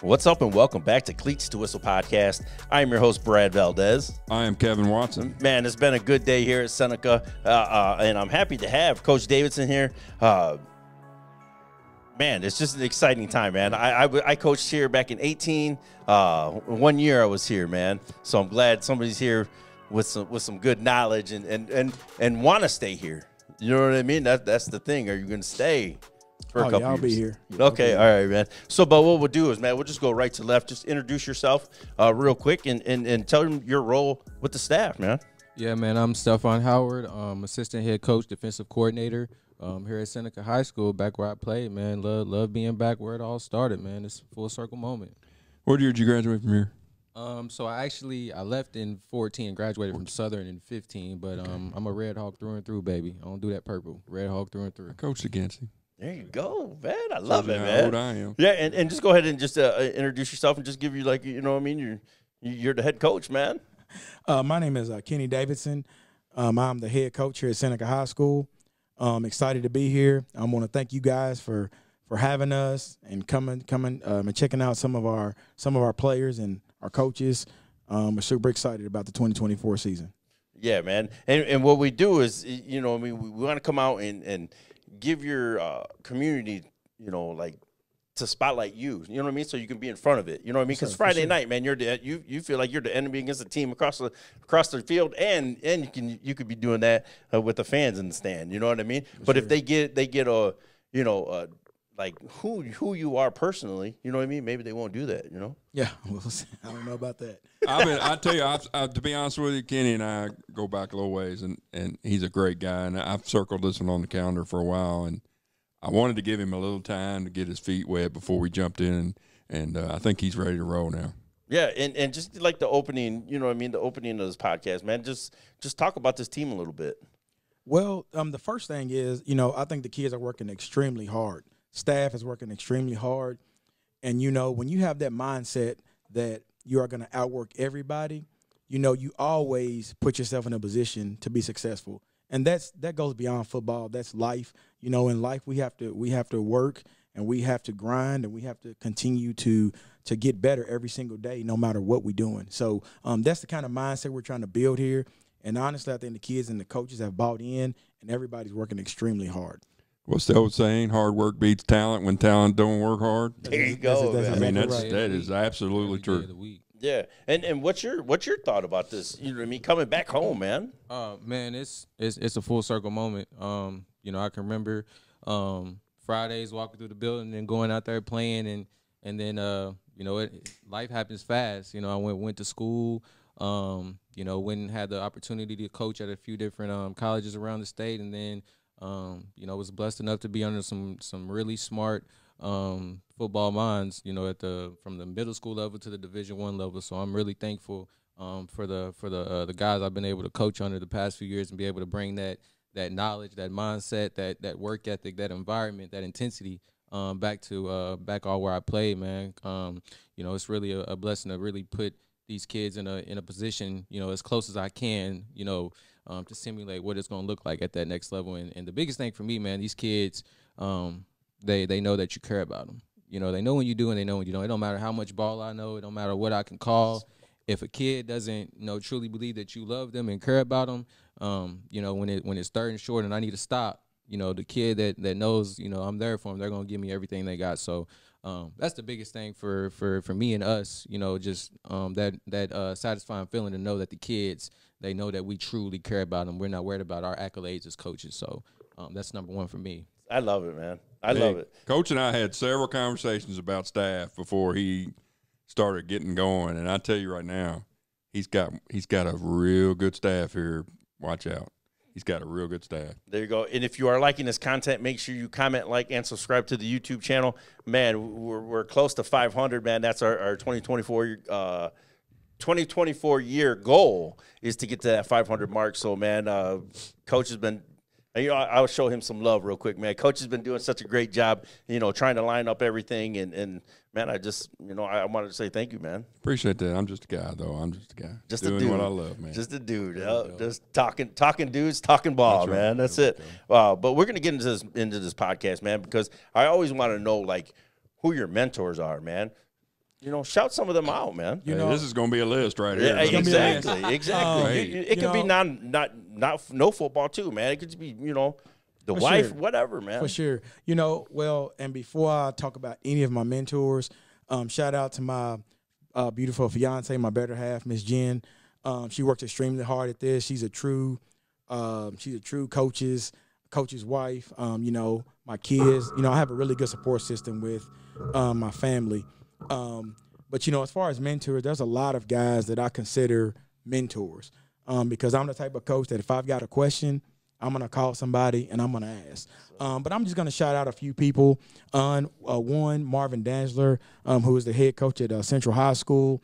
What's up and welcome back to Cleats to Whistle podcast. I am your host, Brad Valdez. I am Kevin Watson. Man, it's been a good day here at Seneca, and I'm happy to have Coach Davidson here. Man, it's just an exciting time, man. I coached here back in 18. 1 year I was here, man. So I'm glad somebody's here with some good knowledge and want to stay here. You know what I mean? That's the thing. Are you going to stay? For a couple I'll years. be here. Okay, all right, man. So, but what we'll do is, man, we'll just go right to left. Just introduce yourself real quick and tell them your role with the staff, man. Yeah, man, I'm Stephon Howard, assistant head coach, defensive coordinator here at Seneca High School, back where I played, man. Love being back where it all started, man. It's a full circle moment. What year did you graduate from here? So I left in 14 and graduated from Southern in 15, but I'm a Red Hawk through and through, baby. I don't do that purple. Red Hawk through and through. I coached against him. There you go, man. I love it, How man. old I am. Yeah, and just go ahead and just introduce yourself and just give you, like, you know what I mean? You're the head coach, man. My name is Kenny Davidson. I'm the head coach here at Seneca High School. Excited to be here. I want to thank you guys for having us and coming and checking out some of our players and our coaches. We're super excited about the 2024 season. Yeah, man. And what we do is, you know, I mean, we want to come out and give your community, you know, like, to spotlight you know what I mean, so you can be in front of it, you know what I mean, because Friday night, man, you feel like you're the enemy against the team across the field, and you could be doing that with the fans in the stand, you know what I mean. But if they get a, you know, like who you are personally, you know what I mean, maybe they won't do that, you know. Yeah, well, I don't know about that. I tell you, to be honest with you, Kenny and I go back a little ways, and he's a great guy, and I've circled this one on the calendar for a while, and I wanted to give him a little time to get his feet wet before we jumped in, and I think he's ready to roll now. Yeah, and just like the opening, you know what I mean, the opening of this podcast, man, just talk about this team a little bit. Well, the first thing is, you know, I think the kids are working extremely hard. Staff is working extremely hard, and, you know, when you have that mindset that you are going to outwork everybody, you know, you always put yourself in a position to be successful. And that goes beyond football. That's life. You know, in life we have to work, and we have to grind, and we have to continue to get better every single day, no matter what we're doing. So that's the kind of mindset we're trying to build here. And honestly, I think the kids and the coaches have bought in, and everybody's working extremely hard. What's the old saying? Hard work beats talent when talent don't work hard. There you go. That's I mean, exactly right. that is absolutely true. Yeah, and what's your thought about this? You know what I mean, coming back home, man. Man, it's a full circle moment. You know, I can remember Fridays walking through the building and going out there playing, and then you know, life happens fast. You know, I went to school. You know, went and had the opportunity to coach at a few different colleges around the state, and then you know, was blessed enough to be under some really smart football minds, you know, from the middle school level to the Division I level. So I'm really thankful for the guys I've been able to coach under the past few years and be able to bring that knowledge, that mindset, that work ethic, that environment, that intensity back all where I played, man. You know, it's really a blessing to really put these kids in a position, you know, as close as I can, you know, to simulate what it's going to look like at that next level. And the biggest thing for me, man, these kids, they know that you care about them. You know, they know when you do and they know when you don't. It don't matter how much ball I know. It don't matter what I can call. If a kid doesn't, you know, truly believe that you love them and care about them, you know, when it's third and short and I need to stop, you know, the kid that knows, you know, I'm there for them, they're going to give me everything they got. So that's the biggest thing for me and us, you know, just that satisfying feeling to know that the kids, they know that we truly care about them. We're not worried about our accolades as coaches. So that's number one for me. I love it, man. I love it. Coach and I had several conversations about staff before he started getting going, and I tell you right now, he's got a real good staff here. Watch out. He's got a real good staff. There you go. And if you are liking this content, make sure you comment, like, and subscribe to the YouTube channel. Man, we're close to 500, man. That's our 2024 year goal is to get to that 500 mark. So, man, Coach has been – you know, I'll show him some love real quick, man. Coach has been doing such a great job, you know, trying to line up everything. And man, I just, you know, I wanted to say thank you, man. Appreciate that. I'm just a guy, though. I'm just a guy. Just doing a dude. what I love, man. Just a dude. Just talking dudes, talking ball, That's right. man. That's it. But we're going to get into this podcast, man, because I always want to know, like, who your mentors are, man. You know, shout some of them out, man. You Hey, know, this is going to be a list right here. Yeah, Let me tell you. exactly. It you could be know- no football too, man. It could just be, you know, the For wife, sure. whatever, man. For sure. You know, well, and before I talk about any of my mentors, shout out to my beautiful fiance, my better half, Miss Jen. She worked extremely hard at this. She's a true coach's wife. You know, my kids. You know, I have a really good support system with my family. But you know, as far as mentors, there's a lot of guys that I consider mentors because I'm the type of coach that if I've got a question, I'm going to call somebody and I'm going to ask. But I'm just going to shout out a few people. One, Marvin Danzler, who is the head coach at Central High School.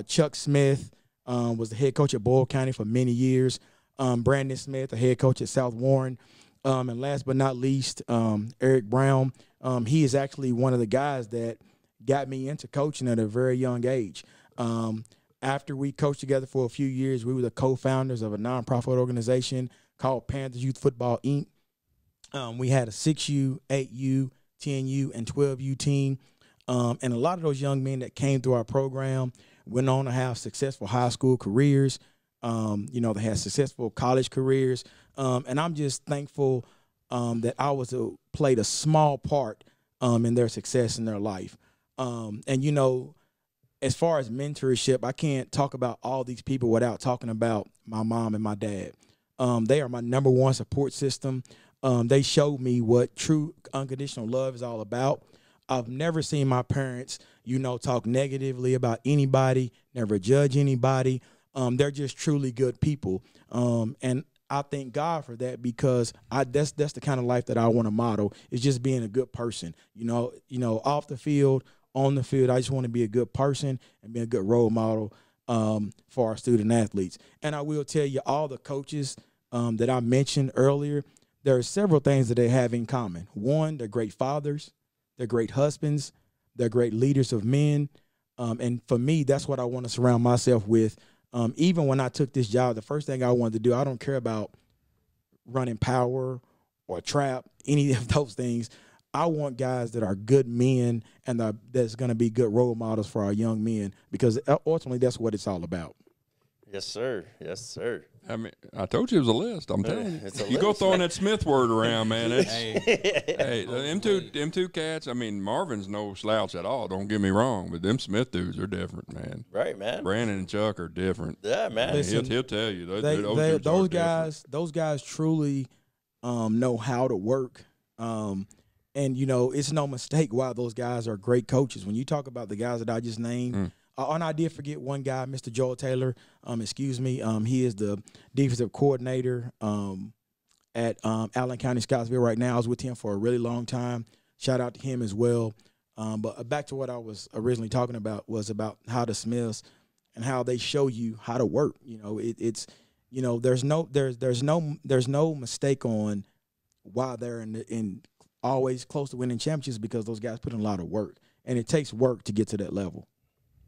Chuck Smith was the head coach at Boyle County for many years. Brandon Smith, the head coach at South Warren. And last but not least, Eric Brown. He is actually one of the guys that got me into coaching at a very young age. After we coached together for a few years, we were the co-founders of a nonprofit organization called Panthers Youth Football, Inc. We had a 6U, 8U, 10U, and 12U team. And a lot of those young men that came through our program went on to have successful high school careers. You know, they had successful college careers. And I'm just thankful that I played a small part in their success in their life. And, you know, as far as mentorship, I can't talk about all these people without talking about my mom and my dad. They are my number one support system. They showed me what true unconditional love is all about. I've never seen my parents, you know, talk negatively about anybody, never judge anybody. They're just truly good people. And I thank God for that because that's the kind of life that I want to model, is just being a good person. You know, off the field, on the field, I just want to be a good person and be a good role model for our student athletes. And I will tell you, all the coaches that I mentioned earlier, there are several things that they have in common. One, they're great fathers, they're great husbands, they're great leaders of men. And for me, that's what I want to surround myself with. Even when I took this job, the first thing I wanted to do, I don't care about running power or trap, any of those things. I want guys that are good men and that's going to be good role models for our young men, because ultimately that's what it's all about. Yes, sir. Yes, sir. I mean, I told you it was a list. I'm telling you. It's a You go list. throwing that Smith word around, man. It's, Hey, hey, them two cats, I mean, Marvin's no slouch at all, don't get me wrong, but them Smith dudes are different, man. Right, man. Brandon and Chuck are different. Yeah, man. Listen, He'll tell you. Those guys truly know how to work. And, you know, it's no mistake why those guys are great coaches. When you talk about the guys that I just named, and I did forget one guy, Mr. Joel Taylor. He is the defensive coordinator at Allen County, Scottsville right now. I was with him for a really long time. Shout out to him as well. But back to what I was originally talking about was about how the Smiths and how they show you how to work. You know, it's you know, there's no mistake on why they're in always close to winning championships, because those guys put in a lot of work, and it takes work to get to that level.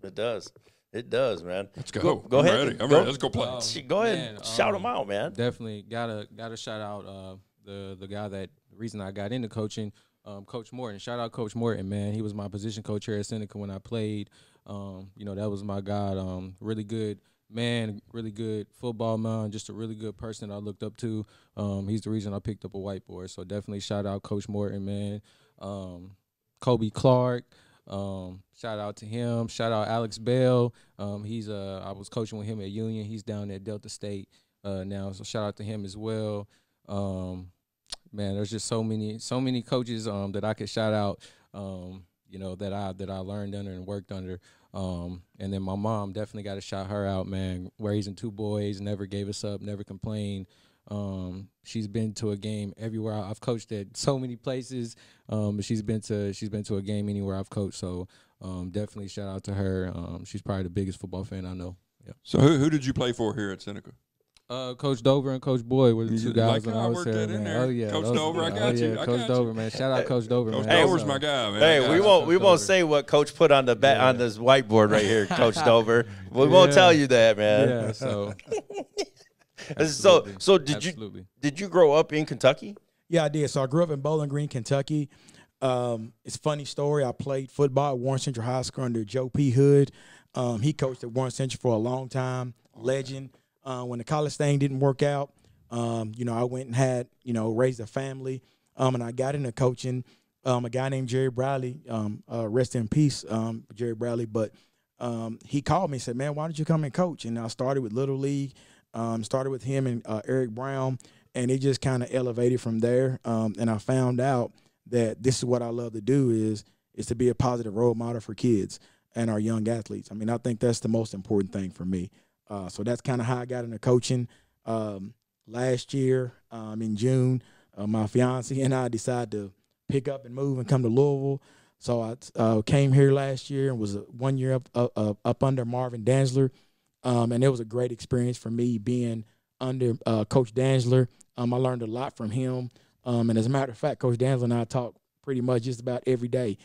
It does. It does, man. Let's go. Go I'm ahead. ready. I'm ready. Let's go play. Go ahead Man, and shout them out, man. Definitely gotta shout out the guy the reason I got into coaching, Coach Morton. Shout out Coach Morton, man. He was my position coach here at Seneca when I played. You know, that was my guy. Really good man, really good football man, just a really good person I looked up to. He's the reason I picked up a whiteboard. So definitely shout out Coach Morton, man. Kobe Clark. Shout out to him. Shout out Alex Bell. I was coaching with him at Union. He's down at Delta State now. So shout out to him as well. Man, there's just so many coaches that I could shout out. You know, that I learned under and worked under. And then my mom, definitely got to shout her out, man. Raising two boys, never gave us up, never complained. She's been to a game everywhere. I've coached at so many places, but she's been to a game anywhere I've coached. So definitely shout out to her. She's probably the biggest football fan I know. Yeah. So who did you play for here at Seneca? Coach Dover and Coach Boyd were the two guys like when I was worked there, that in man. there. Oh yeah, Coach Dover, I got you. I Coach got Dover, you. man. Shout out Coach Dover, Coach man. Dover's my guy, man. Hey, I we got you. won't say what Coach put on on this whiteboard right here, Coach Dover. We won't tell you that, man. Yeah, so So did you grow up in Kentucky? Yeah, I did. So I grew up in Bowling Green, Kentucky. It's a funny story. I played football at Warren Central High School under Joe P. Hood. He coached at Warren Central for a long time, legend. When the college thing didn't work out, I went and had, raised a family, and I got into coaching. A guy named Jerry Bradley, rest in peace, Jerry Bradley, but he called me and said, man, why don't you come and coach? And I started with Little League, started with him and Eric Brown, and it just kind of elevated from there. And I found out that this is what I love to do is to be a positive role model for kids and our young athletes. I mean, I think that's the most important thing for me. So that's kind of how I got into coaching. Last year in June, my fiance and I decided to pick up and move and come to Louisville. So I came here last year and was 1 year up under Marvin Danzler. And it was a great experience for me being under Coach Danzler. I learned a lot from him. And as a matter of fact, Coach Danzler and I talk pretty much just about every day,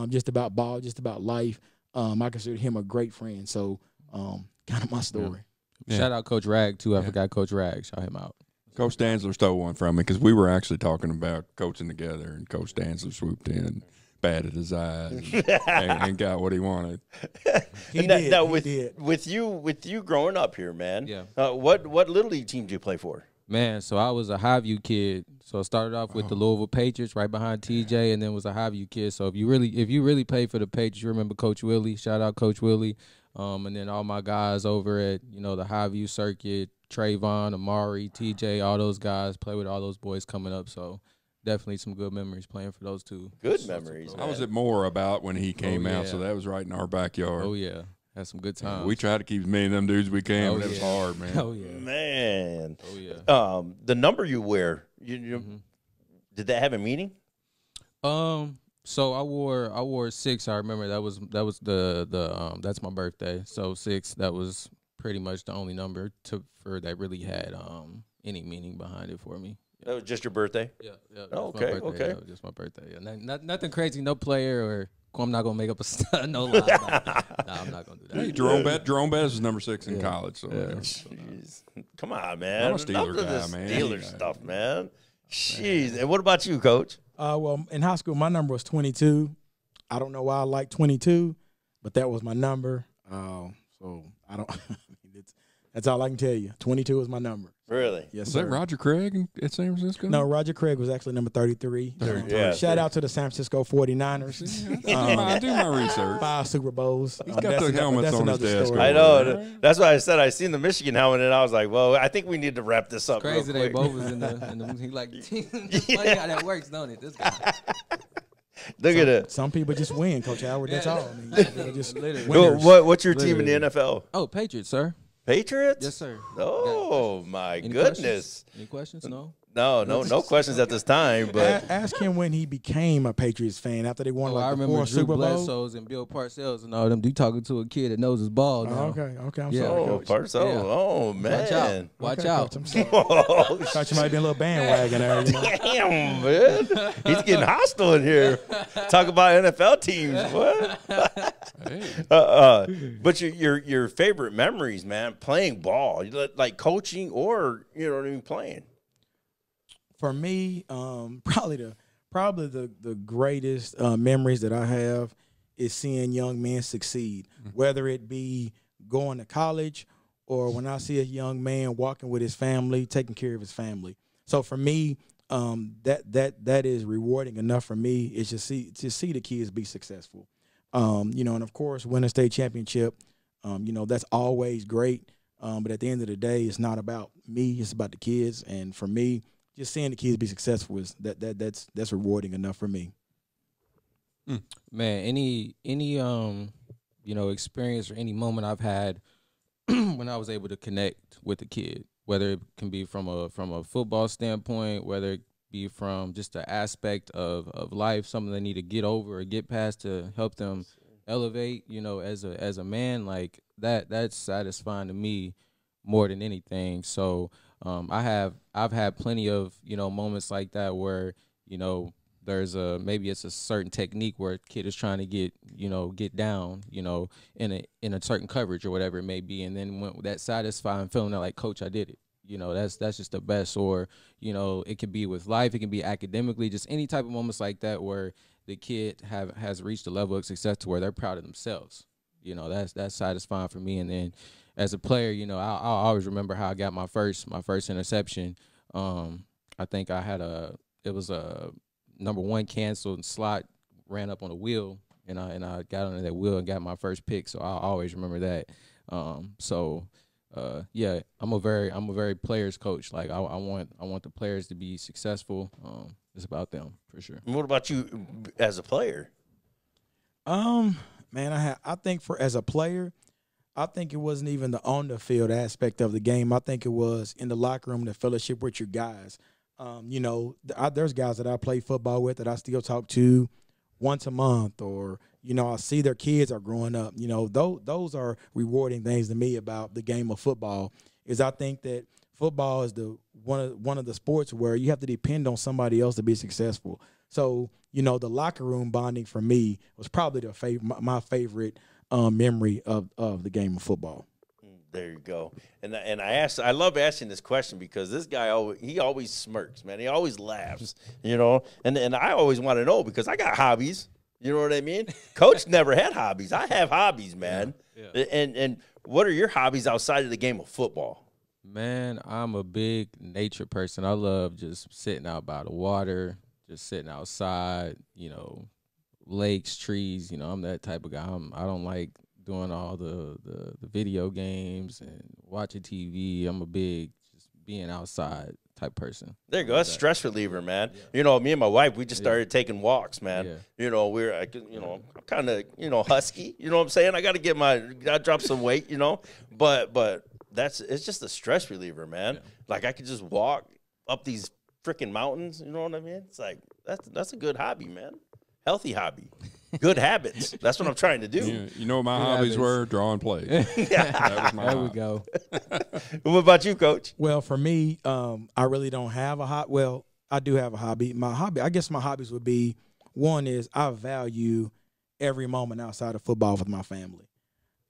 just about ball, just about life. I consider him a great friend. So kind of my story. Yeah. Shout out Coach Rag, too. I forgot Coach Rag. Shout him out. Coach Danzler stole one from me because we were actually talking about coaching together, and Coach Danzler swooped in, batted his eyes, and got what he wanted. He did. With you growing up here, man. Yeah. What Little League team do you play for? Man, so I was a Highview kid. So I started off with the Louisville Patriots right behind TJ, and then was a Highview kid. So if you really played for the Patriots, you remember Coach Willie. Shout out Coach Willie. And then all my guys over at, the Highview circuit, Trayvon, Amari, TJ, all those guys, play with all those boys coming up. So definitely some good memories playing for those two. Good memories, I was at Moore about when he came out, so that was right in our backyard. Oh, yeah. Had some good times. We tried to keep as many of them dudes as we can, but it was hard, man. Oh, yeah. Man. Oh, yeah. The number you wear, did that have a meaning? So I wore 6. I remember that was that's my birthday. So 6, that was pretty much the only number that really had any meaning behind it for me. Yeah. That was just your birthday? Yeah. Oh, okay. Yeah, just my birthday. Yeah. Nothing crazy. No player or I'm not gonna make up a no lie. Nah, I'm not gonna do that. Hey, Jerome Bettis was number 6 in college. So Jeez. Come on, man. I'm a Steeler guy, man. Steeler stuff, man. Jeez. And what about you, Coach? Well, in high school, my number was 22. I don't know why I like 22, but that was my number. So I don't. That's all I can tell you. 22 was my number. Really? Yes, was sir. that Roger Craig at San Francisco? No, Roger Craig was actually number 33. Shout out to the San Francisco 49ers. I do my research. 5 Super Bowls. He's got the helmets on his desk. Story. I know. That's why I said I seen the Michigan helmet, and I was like, well, I think we need to wrap this up. Crazy real they quick. both was in the he like funny how that works, don't it? This guy. Look at it. Some people just win, Coach Howard. That's all. I mean, people just winners. What's your team in the NFL? Oh, Patriots, sir. Patriots? Yes, sir. Oh, my Any goodness. Any questions? No. No questions at this time. But ask him when he became a Patriots fan after they won I the remember 4 Drew Super Bowls. Bledsoe's and Bill Parcells and all them. You talking to a kid that knows his ball now. Okay. I'm Yeah. sorry, oh, Coach. Parcel. Yeah. Oh, man. Watch Okay, out. Coach, I'm sorry. Oh, Thought you might be a little bandwagon there. damn, man. He's getting hostile in here. Talk about NFL teams. What? Hey. But your favorite memories, man, playing ball, like coaching or, playing. For me, probably the greatest memories that I have is seeing young men succeed, whether it be going to college or when I see a young man walking with his family, taking care of his family. So for me, that is rewarding enough for me. Is to see the kids be successful, and of course win a state championship. That's always great. But at the end of the day, it's not about me; it's about the kids. And for me, just seeing the kids be successful is that's rewarding enough for me. Man, any experience or any moment I've had when I was able to connect with the kid, whether it can be from a football standpoint, whether it be from just the aspect of life, something they need to get over or get past to help them elevate, as a man, like that's satisfying to me more than anything. So I've had plenty of moments like that where there's maybe it's a certain technique where a kid is trying to get down in a certain coverage or whatever it may be, and then when that satisfying feeling that like, coach, I did it. That's just the best. Or it could be with life, it can be academically, just any type of moments like that where the kid has reached a level of success to where they're proud of themselves. You know, that's satisfying for me. And then as a player, you know, I'll always remember how I got my first interception. I think it was a number 1 canceled slot, ran up on a wheel, and I got under that wheel and got my first pick. So I'll always remember that. Yeah, I'm a very players coach. Like I want the players to be successful. It's about them for sure. And what about you as a player? Man, I think as a player, I think it wasn't even the on the field aspect of the game. I think it was in the locker room, the fellowship with your guys. You know, there's guys that I play football with that I still talk to once a month, or, you know, I see their kids are growing up. You know, those are rewarding things to me about the game of football. Is I think that football is one of the sports where you have to depend on somebody else to be successful. So, you know, the locker room bonding for me was probably my favorite memory of the game of football. There you go. And I love asking this question because this guy always smirks, man. He always laughs, you know. And I always want to know because I got hobbies. You know what I mean? Coach never had hobbies. I have hobbies, man. Yeah. And what are your hobbies outside of the game of football? Man, I'm a big nature person. I love just sitting out by the water, just sitting outside, you know, lakes, trees. You know, I'm that type of guy. I don't like doing all the video games and watching TV. I'm a big just being outside type person. There you go. That's stress reliever, man. Yeah. You know, me and my wife, we just started taking walks, man. Yeah. You know, I'm kind of, you know, husky. You know what I'm saying? I got to drop some weight, you know. But it's just a stress reliever, man. Yeah. Like I could just walk up these freaking mountains. You know what I mean? It's like that's a good hobby, man. Healthy hobby. Good habits. That's what I'm trying to do. Yeah, you know what my hobbies were? Drawing plays. That was my there hobby. We go. What about you, Coach? Well, for me, I really don't have a hobby. Well, I do have a hobby. I guess my hobbies would be, one is I value every moment outside of football with my family.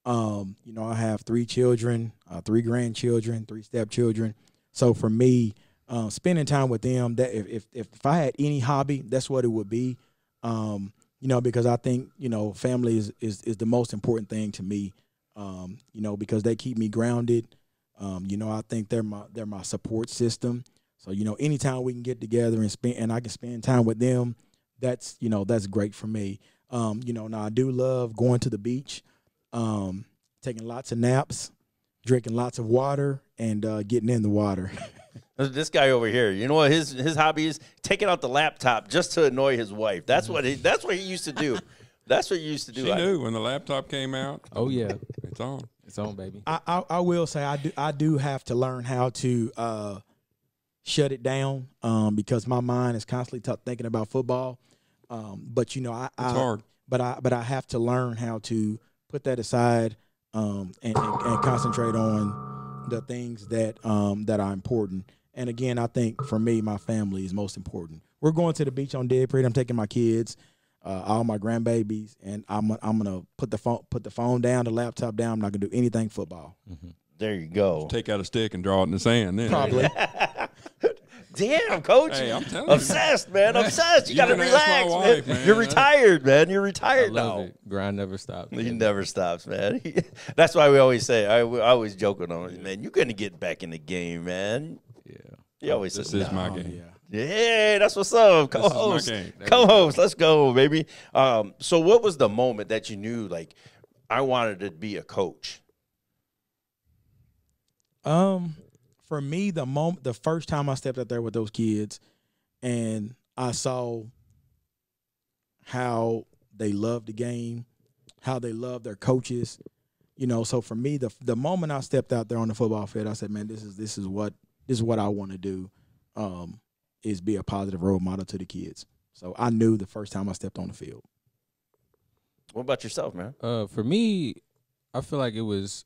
You know, I have 3 children, 3 grandchildren, 3 stepchildren. So for me, spending time with them, that if I had any hobby, that's what it would be. You know, because I think, you know, family is the most important thing to me, you know, because they keep me grounded. You know, I think they're my support system. So, you know, anytime we can get together and I can spend time with them, that's great for me. You know, now I do love going to the beach, taking lots of naps, drinking lots of water, and getting in the water. This guy over here, you know what his hobby is? Taking out the laptop just to annoy his wife. That's what he used to do. That's what he used to do. She knew when the laptop came out. Oh yeah, it's on. It's on, baby. I will say I do have to learn how to shut it down because my mind is constantly thinking about football. But you know, it's hard. But I have to learn how to put that aside and concentrate on the things that are important. And again, I think for me, my family is most important. We're going to the beach on Dead Parade. I'm taking my kids, all my grandbabies, and I'm gonna put the phone down, the laptop down. I'm not gonna do anything football. Mm-hmm. There you go. Just take out a stick and draw it in the sand. Then probably. Damn, Coach. Hey, I'm telling obsessed, you. Man. Obsessed. You got to relax, wife, man. You're retired, man. You're retired I love now. It. Grind never stops. He never stops, man. That's why we always say, I always joke with him, man, you're going to get back in the game, man. Yeah. He always this says, is my game. Yeah, that's what's up. Co-host. Co-host. Let's go, baby. So what was the moment that you knew, like, I wanted to be a coach? For me, the first time I stepped out there with those kids and I saw how they loved the game, how they loved their coaches, you know. So for me, the moment I stepped out there on the football field, I said, man, this is what I want to do, is be a positive role model to the kids. So I knew the first time I stepped on the field. What about yourself, man? For me, I feel like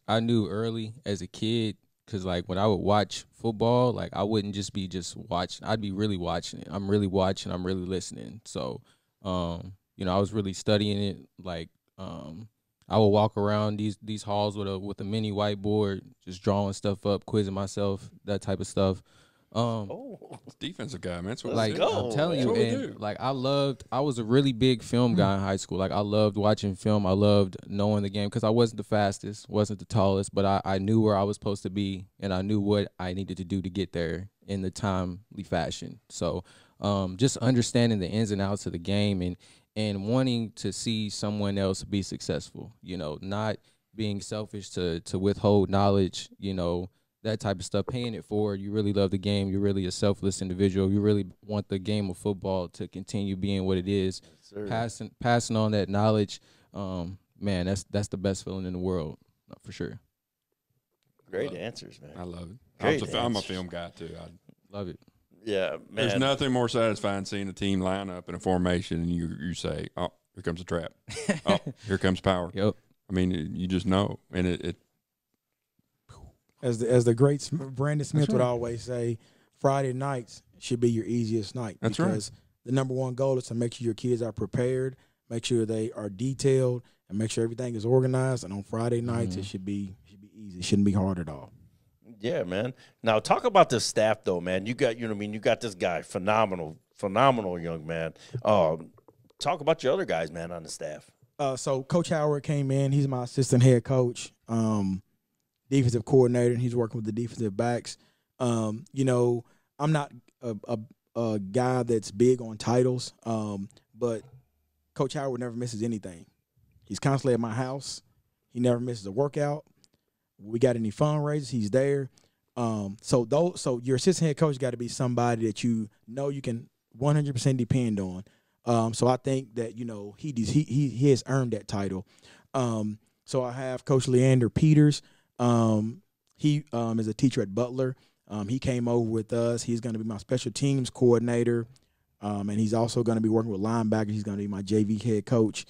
I knew early as a kid. Because, like, when I would watch football, like, I wouldn't just be watching. I'd be really watching it. I'm really watching. I'm really listening. So, you know, I was really studying it. Like, I would walk around these halls with a mini whiteboard, just drawing stuff up, quizzing myself, that type of stuff. Defensive guy, man. That's what Like we go. do. I'm telling That's you, what we and do. like I was a really big film guy in high school. Like I loved watching film. I loved knowing the game because I wasn't the fastest, wasn't the tallest, but I knew where I was supposed to be, and I knew what I needed to do to get there in the timely fashion. So just understanding the ins and outs of the game and wanting to see someone else be successful. You know, not being selfish to withhold knowledge. You know, that type of stuff, paying it forward. You really love the game. You're really a selfless individual. You really want the game of football to continue being what it is. Passing on that knowledge, man, that's the best feeling in the world, for sure. Great answers, man. I love it. Great I'm a answers. film guy too. Love it. Yeah, man. There's nothing more satisfying seeing a team line up in a formation and you say, "Oh, here comes a trap. Oh, here comes power." Yep. I mean, you just know, and it As the great Brandon Smith would right. always say, Friday nights should be your easiest night. That's right. Because the number one goal is to make sure your kids are prepared, make sure they are detailed, and make sure everything is organized. And on Friday nights, it should be easy. It shouldn't be hard at all. Yeah, man. Now talk about the staff, though, man. You got, you know what I mean? You got this guy, phenomenal young man. Talk about your other guys, man, on the staff. So Coach Howard came in. He's my assistant head coach, defensive coordinator, and he's working with the defensive backs. You know, I'm not a guy that's big on titles, but Coach Howard never misses anything. He's constantly at my house. He never misses a workout. We got any fundraisers, he's there. So your assistant head coach got to be somebody that you know you can 100% depend on. So I think that, you know, he has earned that title. So I have Coach Leander Peters. He is a teacher at Butler. He came over with us. He's going to be my special teams coordinator, and he's also going to be working with linebackers. He's going to be my JV head coach.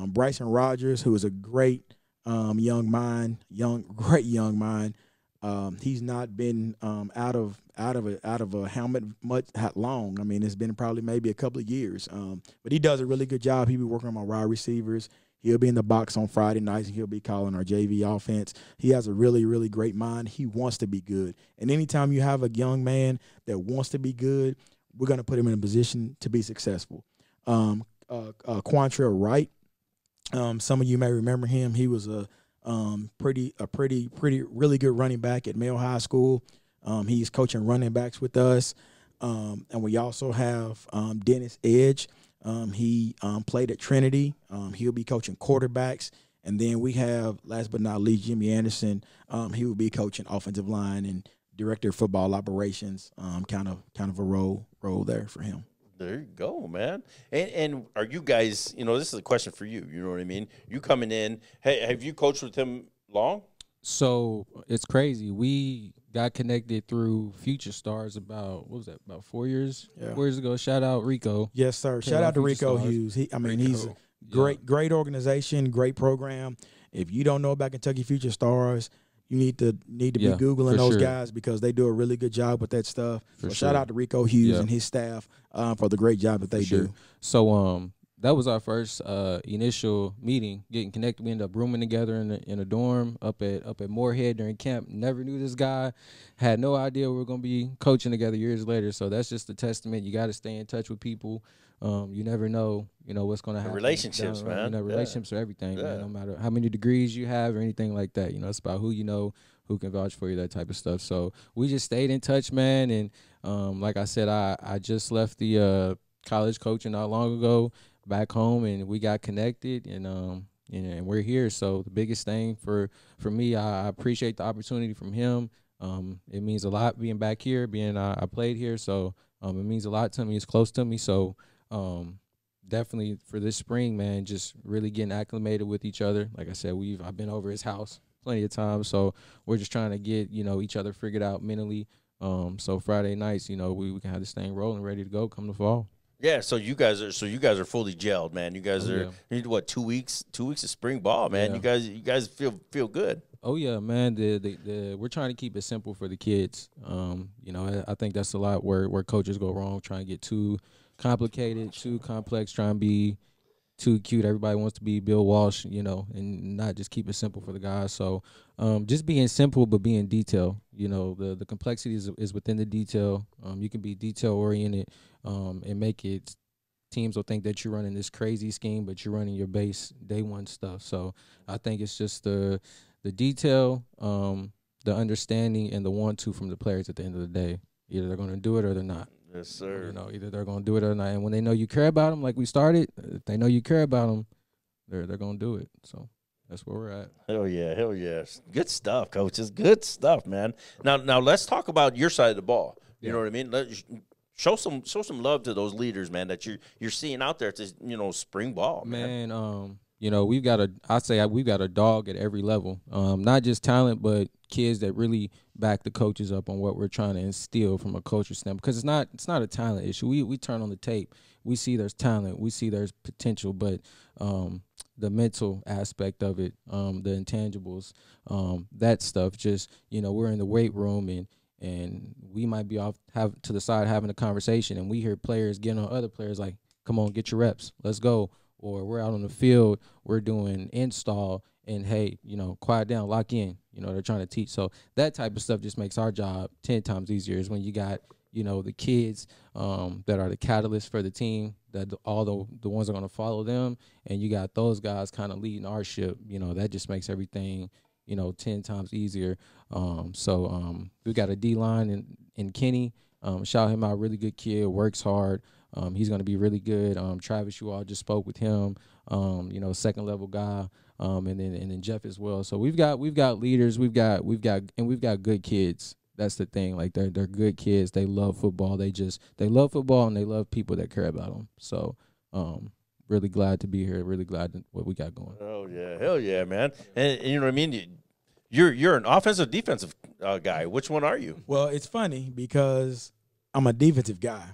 Bryson Rogers, who is a great young mind. He's not been out of a helmet much long. I mean, it's been probably maybe a couple of years. But he does a really good job. He'll be working on my wide receivers. He'll be in the box on Friday nights, and he'll be calling our JV offense. He has a really, really great mind. He wants to be good. And anytime you have a young man that wants to be good, we're going to put him in a position to be successful. Quantrell Wright, some of you may remember him. He was a pretty really good running back at Male High School. He's coaching running backs with us. And we also have Dennis Edge. He played at Trinity. He'll be coaching quarterbacks. And then we have, last but not least, Jimmy Anderson. He will be coaching offensive line and director of football operations. Kind of a role there for him. There you go, man. And are you guys, you know, this is a question for you. You know what I mean? You coming in. Hey, have you coached with him long? So it's crazy. We got connected through Future Stars about 4 years? Yeah. 4 years ago. Shout out Rico. Yes, sir. Shout out to Rico Hughes. He's a great organization, great program. If you don't know about Kentucky Future Stars, you need to be Googling those guys because they do a really good job with that stuff. Shout out to Rico Hughes and his staff for the great job that they do. So that was our first initial meeting, getting connected. We ended up rooming together in a dorm up at Moorhead during camp. Never knew this guy, had no idea we were going to be coaching together years later. So that's just a testament. You got to stay in touch with people. You never know, what's going to happen. Relationships, man. Relationships are everything, man. No matter how many degrees you have or anything like that. It's about who you know, who can vouch for you, that type of stuff. So we just stayed in touch, man. And like I said, I just left the college coaching not long ago, back home, and we got connected, and we're here. So the biggest thing for me, I appreciate the opportunity from him. It means a lot being back here, I played here, so it means a lot to me. It's close to me, so definitely for this spring, man, just really getting acclimated with each other. Like I said, I've been over his house plenty of times, so we're just trying to get each other figured out mentally. So Friday nights, we can have this thing rolling, ready to go come the fall. Yeah, so you guys are fully gelled, man. You guys are you need what 2 weeks? 2 weeks of spring ball, man. Yeah. You guys feel good. Oh yeah, man. We're trying to keep it simple for the kids. I think that's a lot where coaches go wrong, trying to get too complicated, too complex, trying to be too cute. Everybody wants to be Bill Walsh, you know, and not just keep it simple for the guys. So just being simple but being detail. You know, the complexity is within the detail. You can be detail oriented and make it. Teams will think that you're running this crazy scheme, but you're running your base day one stuff. So I think it's just the detail, the understanding, and the 1-2 from the players at the end of the day. Either they're going to do it or they're not. Yes, sir. You know, either they're going to do it or not. And when they know you care about them, like we started, if they know you care about them, they're going to do it. So that's where we're at. Hell yeah, hell yes. Good stuff, coaches. Good stuff, man. Now let's talk about your side of the ball. You know what I mean? Show some love to those leaders, man, that you're seeing out there to, you know, spring ball, man. You know, we've got a dog at every level. Not just talent, but kids that really back the coaches up on what we're trying to instill from a coach's standpoint. Because it's not a talent issue. We turn on the tape, we see there's talent, we see there's potential, but the mental aspect of it, the intangibles, that stuff, just, you know, we're in the weight room and we might be off to the side having a conversation, and we hear players getting on other players like, come on, get your reps, let's go. Or we're out on the field, we're doing install, and hey, you know, quiet down, lock in. You know, they're trying to teach. So that type of stuff just makes our job 10 times easier. Is when you got, you know, the kids that are the catalyst for the team, that all the ones are going to follow them, and you got those guys kind of leading our ship. You know, that just makes everything, you know, 10 times easier. We got a D-line in Kenny. Shout him out, really good kid, works hard. He's going to be really good. Travis, you all just spoke with him. You know, second level guy. And then Jeff as well. So we've got leaders. We've got good kids. That's the thing. Like they're good kids. They love football. They love football, and they love people that care about them. So really glad to be here. Really glad what we got going. Oh yeah, hell yeah, man. And you know what I mean. You're an offensive defensive guy. Which one are you? Well, it's funny because I'm a defensive guy.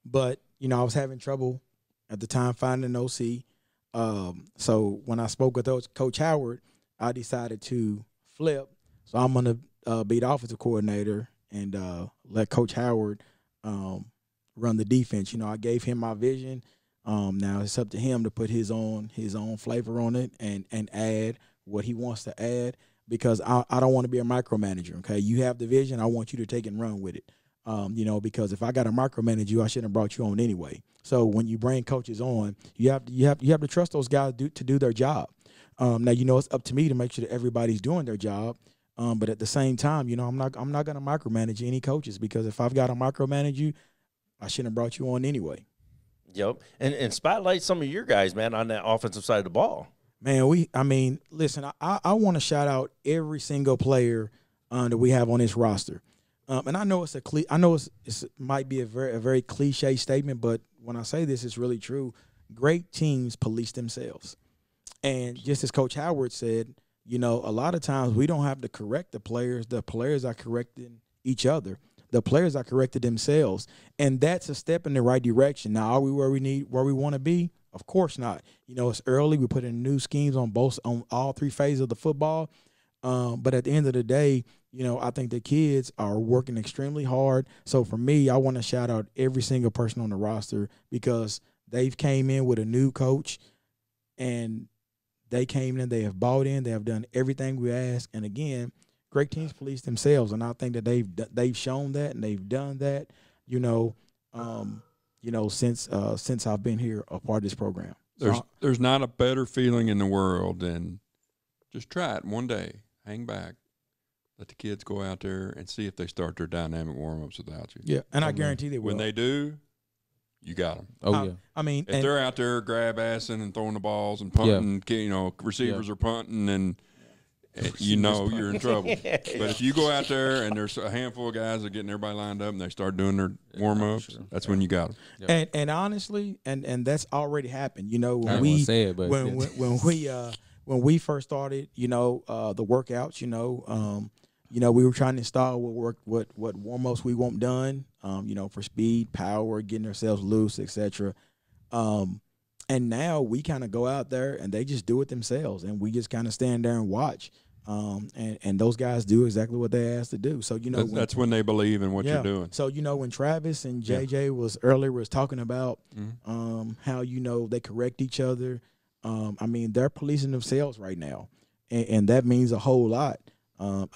But, you know, I was having trouble at the time finding an OC. So when I spoke with Coach Howard, I decided to flip. So I'm going to be the offensive coordinator and let Coach Howard run the defense. You know, I gave him my vision. Now it's up to him to put his own flavor on it and add what he wants to add, because I don't want to be a micromanager, okay? You have the vision. I want you to take and run with it. You know, because if I got to micromanage you, I shouldn't have brought you on anyway. So when you bring coaches on, you have to trust those guys to do their job. Now, you know, it's up to me to make sure that everybody's doing their job. But at the same time, you know, I'm not going to micromanage any coaches, because if I've got to micromanage you, I shouldn't have brought you on anyway. Yep. And spotlight some of your guys, man, on that offensive side of the ball. Man, listen, I want to shout out every single player that we have on this roster. And I know it might be a very cliche statement, but when I say this, it's really true. Great teams police themselves. And just as Coach Howard said, you know, a lot of times we don't have to correct the players. The players are correcting each other. The players are correcting themselves. And that's a step in the right direction. Now, are we where we want to be? Of course not. You know, it's early. We put in new schemes on all three phases of the football. But at the end of the day, you know, I think the kids are working extremely hard. So for me, I want to shout out every single person on the roster, because they've came in with a new coach, and they came in, they have bought in, they have done everything we asked. And again, great teams police themselves, and I think that they've shown that and they've done that. You know, since I've been here a part of this program. There's not a better feeling in the world than just try it one day, hang back, let the kids go out there and see if they start their dynamic warm-ups without you. Yeah, and I guarantee they will. When they do, you got them. Oh, yeah. I mean, if they're out there grab-assing and throwing the balls and punting, you know, receivers are punting, and you know you're in trouble. But if you go out there and there's a handful of guys that are getting everybody lined up and they start doing their warm-ups, that's when you got them. Yep. And honestly, and that's already happened. You know, when we first started, you know, the workouts, you know, we were trying to install what warm-ups we want done, you know, for speed, power, getting ourselves loose, etc. And now we kind of go out there and they just do it themselves, and we just kind of stand there and watch. And those guys do exactly what they're asked to do. So, you know, that's when they believe in what you're doing. So, you know, when Travis and JJ was talking about how, you know, they correct each other, I mean, they're policing themselves right now. And that means a whole lot.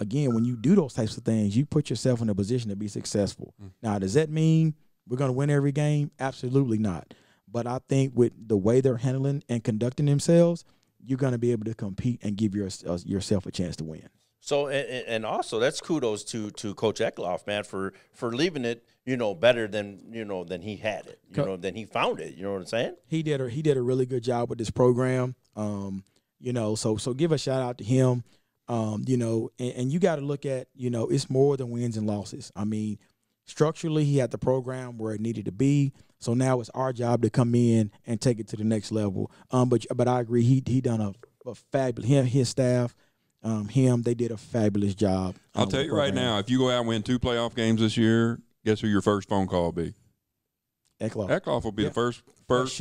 Again, when you do those types of things, you put yourself in a position to be successful. Now, does that mean we're going to win every game? Absolutely not. But I think with the way they're handling and conducting themselves, you're going to be able to compete and give yourself a chance to win. So, and also that's kudos to Coach Eckloff, man, for leaving it, you know, better than, you know, than he had it, you know, than he found it. You know what I'm saying? He did a really good job with this program. You know, so give a shout out to him. You know, and you got to look at, you know, it's more than wins and losses. I mean, structurally, he had the program where it needed to be. So now it's our job to come in and take it to the next level. But I agree, he done a fabulous, his staff, they did a fabulous job. I'll tell you right now, if you go out and win 2 playoff games this year, guess who your first phone call will be? Eckloff. Eckloff will be the first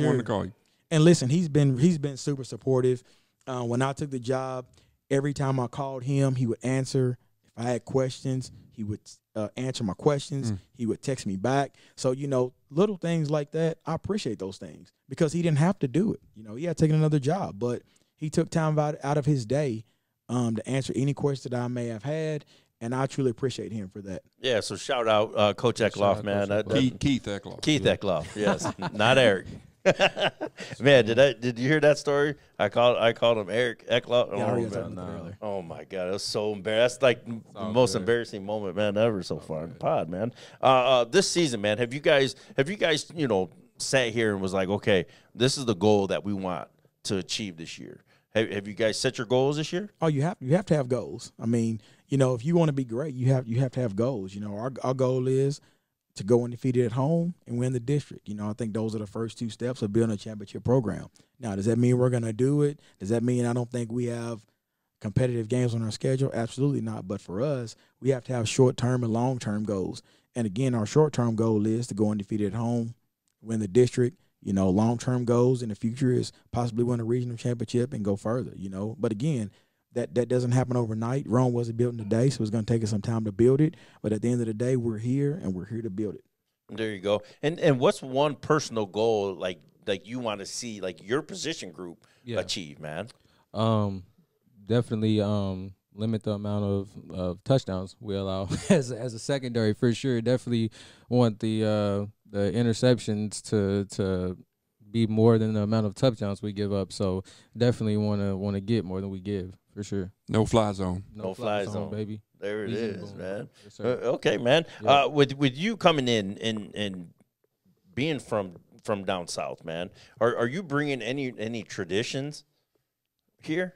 one to call you. And listen, he's been super supportive. When I took the job, every time I called him, he would answer. If I had questions, he would answer my questions. He would text me back. So, you know, little things like that, I appreciate those things because he didn't have to do it. You know, he had taken another job, but he took time out of his day to answer any question that I may have had, and I truly appreciate him for that. Yeah, so shout out Coach Eckloff, man. Keith Eckloff. Keith Eckloff, yes, not Eric. Man, did you hear that story? I called him Eric Eckloff. Oh my God, it was so embarrassing. That's like the most embarrassing moment, man, ever so far in the pod, man. This season, man, have you guys, you know, sat here and was like, okay, this is the goal that we want to achieve this year? Have you guys set your goals this year? Oh, you have to have goals. I mean, you know, if you want to be great, you have to have goals. You know, our goal is to go undefeated at home and win the district. You know, I think those are the first 2 steps of building a championship program. Now, does that mean we're going to do it? Does that mean I don't think we have competitive games on our schedule? Absolutely not. But for us, we have to have short-term and long-term goals. And again, our short-term goal is to go undefeated at home, win the district. You know, long-term goals in the future is possibly win a regional championship and go further, you know. But again, that doesn't happen overnight. Rome wasn't built in a day, so it's going to take us some time to build it. But at the end of the day, we're here, and we're here to build it. There you go. And what's one personal goal like you want to see like your position group achieve, man? Definitely limit the amount of touchdowns we allow as a secondary for sure. Definitely want the interceptions to be more than the amount of touchdowns we give up. So definitely want to get more than we give. For sure. No fly zone. No fly zone, baby. There it is, man. Yes, okay, man. Yeah. With you coming in and being from down south, man, are you bringing any traditions here?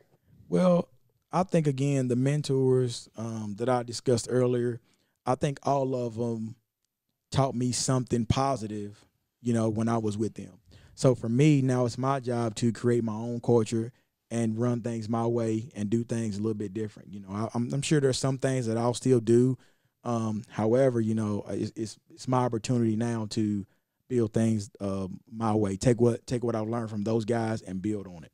Well, I think, again, the mentors that I discussed earlier, I think all of them taught me something positive, you know, when I was with them. So for me, now it's my job to create my own culture and run things my way and do things a little bit different. You know, I'm sure there's some things that I'll still do. However, you know, it's my opportunity now to build things my way. Take what I've learned from those guys and build on it.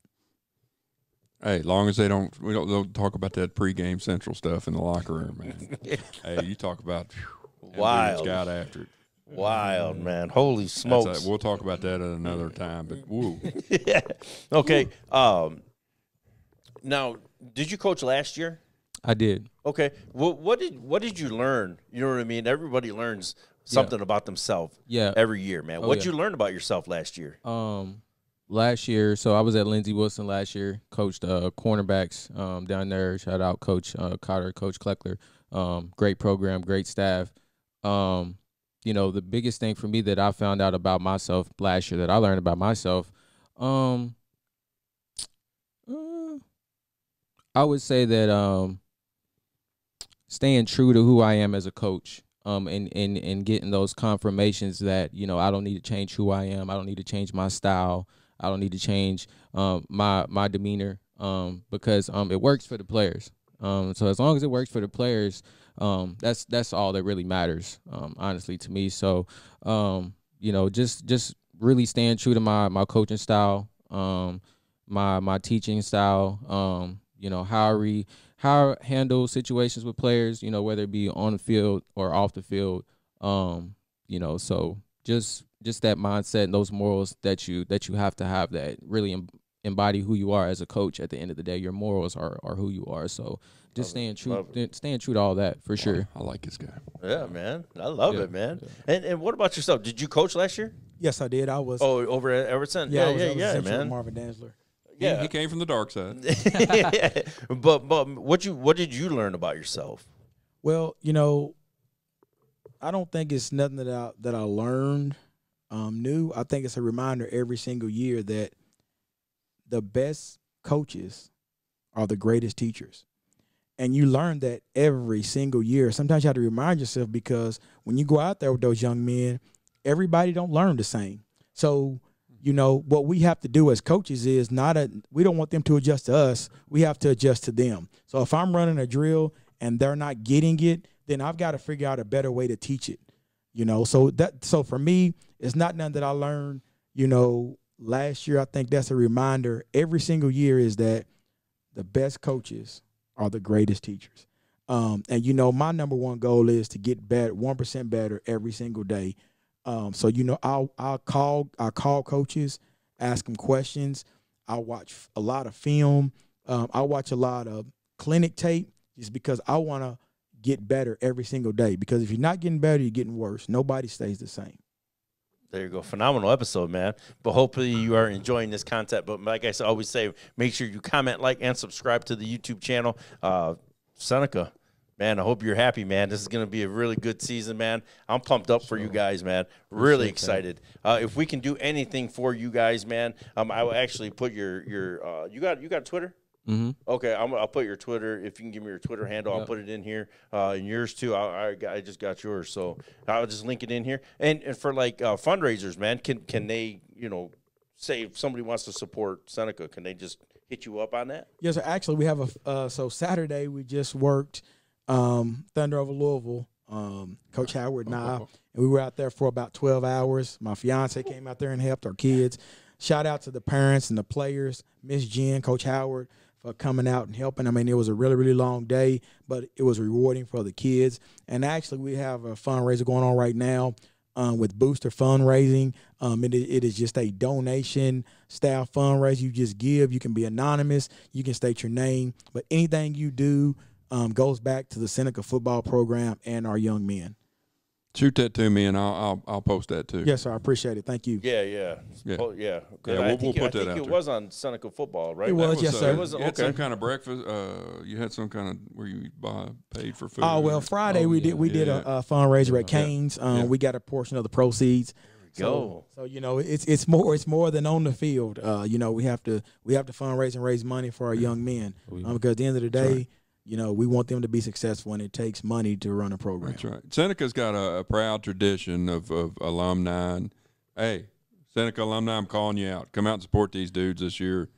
Hey, long as we don't talk about that pregame central stuff in the locker room, man. Hey, you talk about wild. Got after it. Wild, man. Holy smokes. We'll talk about that at another time, but woo. Yeah. Okay. Now, did you coach last year? I did. Okay. What did you learn? You know what I mean? Everybody learns something about themselves every year, man. What'd you learn about yourself last year? Last year, so I was at Lindsey Wilson last year, coached cornerbacks down there. Shout out Coach Cotter, Coach Kleckler. Great program, great staff. You know, the biggest thing for me that I found out about myself last year that I learned about myself, I would say that staying true to who I am as a coach, and getting those confirmations that, you know, I don't need to change who I am. I don't need to change my style. I don't need to change my demeanor because it works for the players. So as long as it works for the players, that's all that really matters, honestly, to me. So, you know, just really staying true to my coaching style, my teaching style, how I handle situations with players, whether it be on the field or off the field. So just that mindset and those morals that you have to have that really embody who you are as a coach. At the end of the day, your morals are who you are. So just staying true to all that for sure. I like this guy. Yeah, man. I love it, man. Yeah. And what about yourself? Did you coach last year? Yes, I did. I was. Over at Everton? Yeah, I was man. With Marvin Dansler. Yeah, he came from the dark side. But what did you learn about yourself? Well, I don't think it's nothing that I learned new. I think it's a reminder every single year that the best coaches are the greatest teachers. And you learn that every single year. Sometimes you have to remind yourself, because when you go out there with those young men, everybody don't learn the same. So, what we have to do as coaches is we don't want them to adjust to us. We have to adjust to them. So if I'm running a drill and they're not getting it, then I've got to figure out a better way to teach it. So for me, it's not nothing that I learned, last year. I think that's a reminder every single year is that the best coaches are the greatest teachers. And my number one goal is to get better, 1% better every single day. So I'll call coaches, ask them questions. I watch a lot of film. I watch a lot of clinic tape, just because I want to get better every single day. Because if you're not getting better, you're getting worse. Nobody stays the same. There you go. Phenomenal episode, man. But hopefully you are enjoying this content. But like I always say, make sure you comment, like, and subscribe to the YouTube channel. Seneca, man, I hope you're happy, man. This is going to be a really good season, man. I'm pumped up for you guys, man. Really excited. If we can do anything for you guys, man, I will actually put your you got Twitter? Mm-hmm. Okay, I'll put your Twitter. If you can give me your Twitter handle, I'll put it in here. And yours too. I just got yours, so I'll just link it in here. And for like fundraisers, man, can they say if somebody wants to support Seneca, can they just hit you up on that? Yes, sir. Actually, we have so Saturday we just worked Thunder over Louisville. Coach Howard and I, and we were out there for about 12 hours. My fiance came out there and helped our kids. Shout out to the parents and the players, Miss Jen, Coach Howard, for coming out and helping. I mean, it was a really, really long day, but it was rewarding for the kids. And actually, we have a fundraiser going on right now with Booster Fundraising. It is just a donation style fundraiser. You just give. You can be anonymous. You can state your name. But anything you do goes back to the Seneca football program and our young men. Shoot that to me, and I'll post that too. Yes, sir. I appreciate it. Thank you. Yeah. Oh, yeah. We'll put that out there. It was on Seneca football, right? It was, yes, sir. It was, you had some kind of breakfast. You had some kind of where you paid for food. Oh well, Friday we did a fundraiser at Canes. We got a portion of the proceeds. Go. So it's more than on the field. We have to fundraise and raise money for our young men because at the end of the day. We want them to be successful, and it takes money to run a program. That's right. Seneca's got a proud tradition of alumni. And, hey, Seneca alumni, I'm calling you out. Come out and support these dudes this year.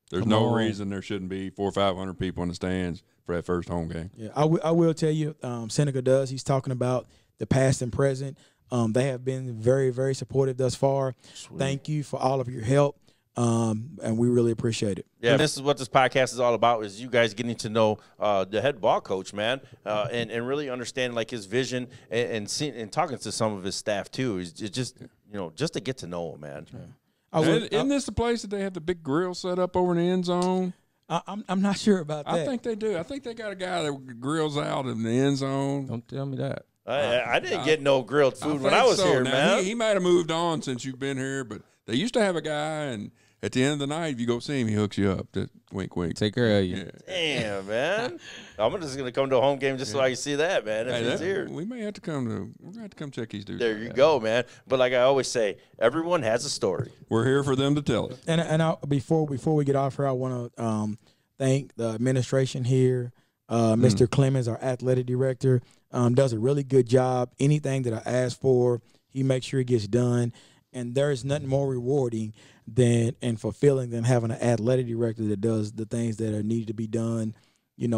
There's no reason there shouldn't be 400 or 500 people in the stands for that first home game. Yeah, I will tell you, Seneca does. He's talking about the past and present. They have been very, very supportive thus far. Sweet. Thank you for all of your help. And we really appreciate it. Yeah, this is what this podcast is all about, is you guys getting to know the head ball coach, man, and really understand like his vision and talking to some of his staff too. It's just just to get to know him, man. Yeah. Isn't this the place that they have the big grill set up over in the end zone? I'm not sure about that. I think they do. I think they got a guy that grills out in the end zone. Don't tell me that. I didn't get no grilled food when I was here, now, man. He might have moved on since you've been here, but they used to have a guy, and at the end of the night, if you go see him, he hooks you up. Just wink, wink. Take care of you. Yeah. Damn, man. I'm just gonna come to a home game just so I can see that, man. If he's here, we may have to come to. We're gonna have to come check these dudes. There you go, man. But like I always say, everyone has a story. We're here for them to tell it. And before we get off here, I want to thank the administration here. Mr. Clemens, our athletic director, does a really good job. Anything that I ask for, he makes sure it gets done. And there is nothing more rewarding and fulfilling than having an athletic director that does the things that are needed to be done.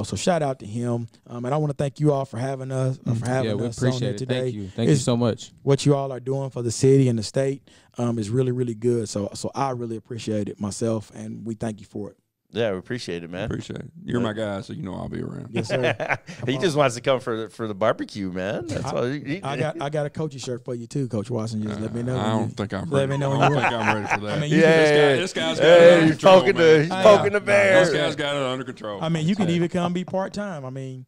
So shout out to him. And I want to thank you all for having us. We appreciate it today. Thank you. Thank you so much. What you all are doing for the city and the state is really, really good. So I really appreciate it myself, and we thank you for it. Yeah, we appreciate it, man. Appreciate it. You're my guy, so you know I'll be around. Yes, sir. He just wants to come for the barbecue, man. That's all. I got a coaching shirt for you too, Coach Watson. Just let me know. I when don't think I'm let ready. me know I when don't you're think I'm ready for that. I mean, you this guy's got it hey, under he's control, poking man. he's poking the bear. This guy's got it under control. I mean, you can even come be part time. I mean,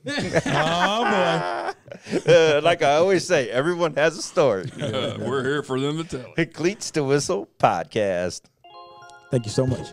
oh boy. Like I always say, everyone has a story. We're here for them to tell it. Cleats to Whistle podcast. Thank you so much.